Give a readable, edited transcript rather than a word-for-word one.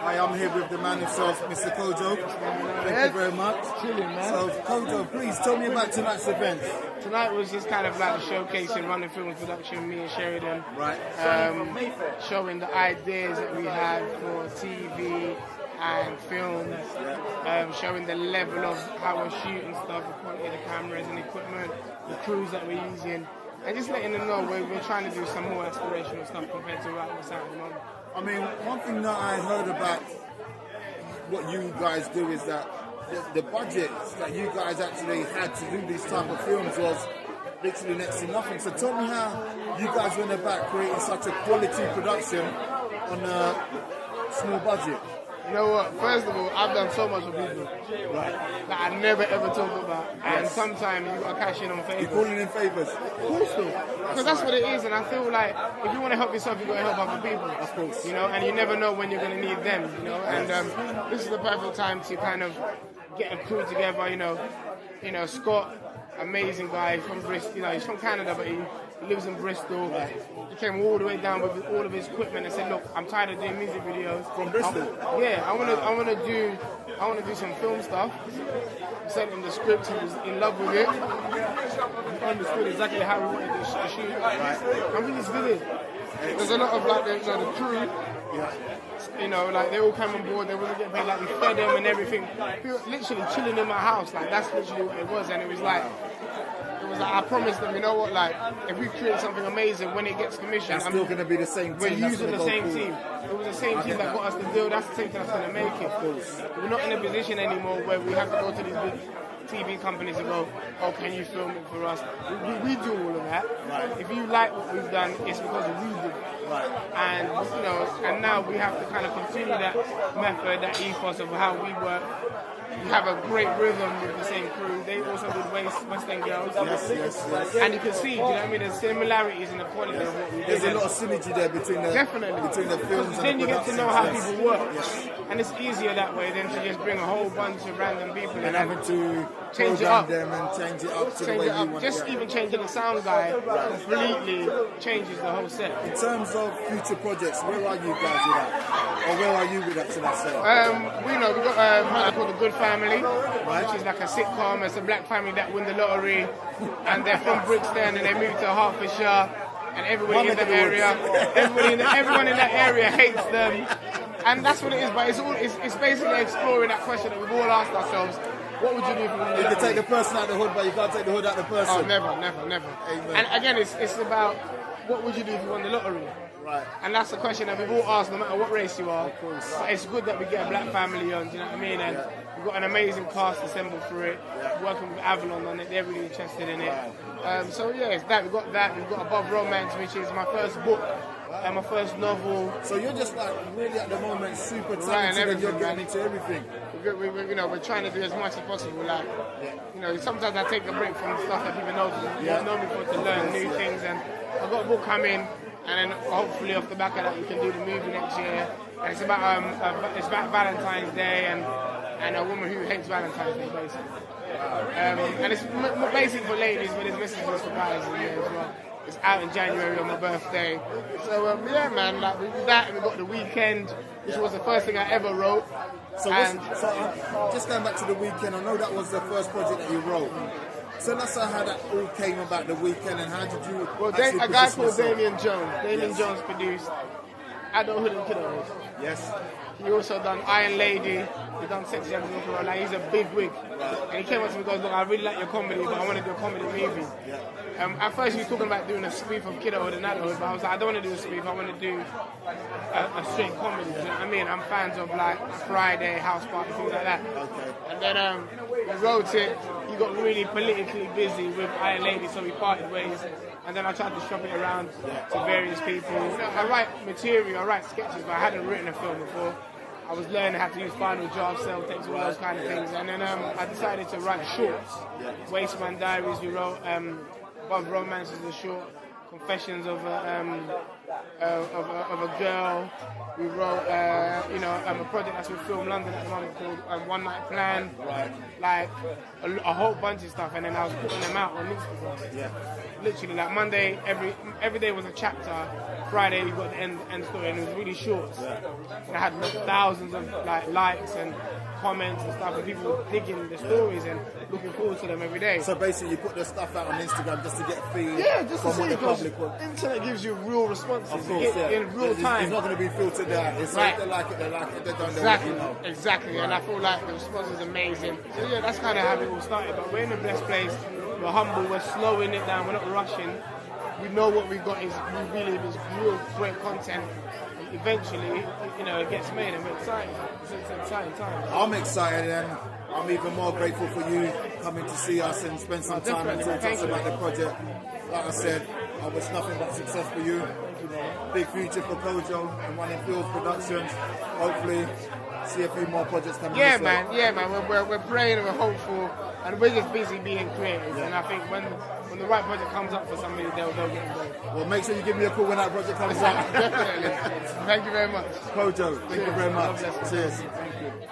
I am here with the man himself, Mr. Kojo. Thank you very much. Chilling, man. So, Kojo, please tell me about tonight's event. Tonight was just kind of like a showcase in Running Films production, me and Sheridan. Right. Showing the ideas that we have for TV and films, showing the level of how we're shooting stuff, the quality of the cameras and equipment, the crews that we're using, and just letting them know we're trying to do some more aspirational stuff compared to what's out at the moment. I mean, one thing that I heard about what you guys do is that the budget that you guys actually had to do these type of films was literally next to nothing. So tell me how you guys went about creating such a quality production on a small budget. You know what? First of all, I've done so much for people that I never ever talk about, and sometimes you got to cash in on favors. You're calling in favors. Of course, because that's what it is, and I feel like if you want to help yourself, you got to help other people. Of course. You know, and you never know when you're going to need them. You know, and this is the perfect time to kind of get a crew together. You know, Scott, amazing guy from Bristol. You know, he's from Canada, but he lives in Bristol. He came all the way down with all of his equipment and said, "Look, I'm tired of doing music videos." From Bristol? I want to do some film stuff. I sent him the script. He was in love with it. He understood exactly how we wanted to shoot. And we just did it. There's a lot of like the crew. You know, like they all came on board. They wasn't getting paid. Like we fed them and everything. People literally chilling in my house. Like that's literally what it was. And it was like I promised them, you know what, like, if we create something amazing, when it gets commissioned, that's still going to be the same team. We're using the same team. It was the same team that got us the deal. That's the same team that's going to make it. We're not in a position anymore where we have to go to these big TV companies and go, oh, can you film it for us? We do all of that. Right. If you like what we've done, it's because we did it. Right. And, you know, and now we have to kind of continue that method, that ethos of how we work. We have a great rhythm with the same crew. They also did West End Girls. Yes. And you can see, you know what I mean, there's similarities in the quality of what we do. There's a lot of synergy there between the films and then the you get to know how productions. people work. Yes. And it's easier that way than to just bring a whole bunch of random people and having to change program them and change it up to the way you want it. Just even changing the sound guy completely changes the whole set. In terms of future projects, where are you guys with that? Or where are you with that to that set? We've got called The Good Family, which is like a sitcom. It's a black family that win the lottery, and they're from Brixton and they moved to Hertfordshire, and everybody in the area, everyone in that area hates them, and that's what it is. But it's basically exploring that question that we've all asked ourselves: what would you do if you won the lottery? You can take the person out of the hood, but you can't take the hood out of the person. Oh, never. Amen. And again, it's about what would you do if you won the lottery? Right. And that's the question that we've all asked, no matter what race you are. Of course. But it's good that we get a black family on, do you know what I mean? And we've got an amazing cast assembled for it. Working with Avalon on it, they're really interested in it. So yeah, it's that. We've got Above Romance, which is my first book and my first novel. So you're just like really at the moment super talented and you're getting into everything. We're trying to do as much as possible. Like, sometimes I take a break from stuff that people know me for to learn new things. And I've got a book coming. And then hopefully off the back of that we can do the movie next year. And it's about Valentine's Day and a woman who hates Valentine's Day basically. And it's more basic for ladies, but it's messages for guys in there as well. It's out in January on my birthday. So yeah, man, like we did that. And we got The Weekend, which was the first thing I ever wrote. So just going back to The Weekend, I know that was the first project that you wrote. So let's say how that all came about, The Weekend, and how did you? Well, a guy called Damien Jones. Damien Jones produced Adulthood and Kiddohood. Yes. He also done Iron Lady. He done Sexy and Rock. Like he's a big wig. And he came up to me and goes, "Look, I really like your comedy, but I want to do a comedy movie." At first he was talking about doing a spoof of Kiddohood and Adulthood, but I was like, I don't want to do a spoof. I want to do a straight comedy. Do you know what I mean? I'm fans of like Friday, House Party, things like that. Okay. And then we wrote it. He got really politically busy with Iron Lady, so we parted ways. And then I tried to shop it around to various people. I write material, I write sketches, but I hadn't written a film before. I was learning how to use Final Draft, cell text, all those kind of things. And then I decided to write shorts. Wasteman Diaries, we wrote. Above Romance is the short. Confessions of a girl. We wrote, a project that's with Film London at the moment called One Night Plan. Right. Like a whole bunch of stuff, and then I was putting them out on Instagram. Yeah. Literally, like Monday, every day was a chapter. Friday, you got the end story, and it was really short. Yeah. And I had thousands of likes and comments and stuff, and people digging the stories and looking forward to them every day. So basically, you put the stuff out on Instagram just to get a feed Just from to see, what the because public wants. internet gives you real responses. Of course, you get in real time. It's not going to be filtered out. It's Right. if they like it, they like it. They don't, Exactly, they let you know. exactly. Right. And I feel like the response is amazing. So yeah, that's kind of how it all started. But we're in a blessed place. We're humble. We're slowing it down. We're not rushing. We know what we've got is we believe is real great content. Eventually, it gets made, and we're excited. It's an exciting time. I'm excited, and I'm even more grateful for you coming to see us and spend some time and talk to us about the project. Like I said, I wish nothing but success for you. Big future for Kojo and Running Fields Productions. Hopefully, see a few more projects coming. Yeah, man. We're praying and we're hopeful, and we're just busy being creative. And I think when the right project comes up for somebody, they'll get involved. Well, make sure you give me a call when that project comes up. Definitely. Thank you very much. Kojo, thank you very much. God bless you. Cheers. Thank you.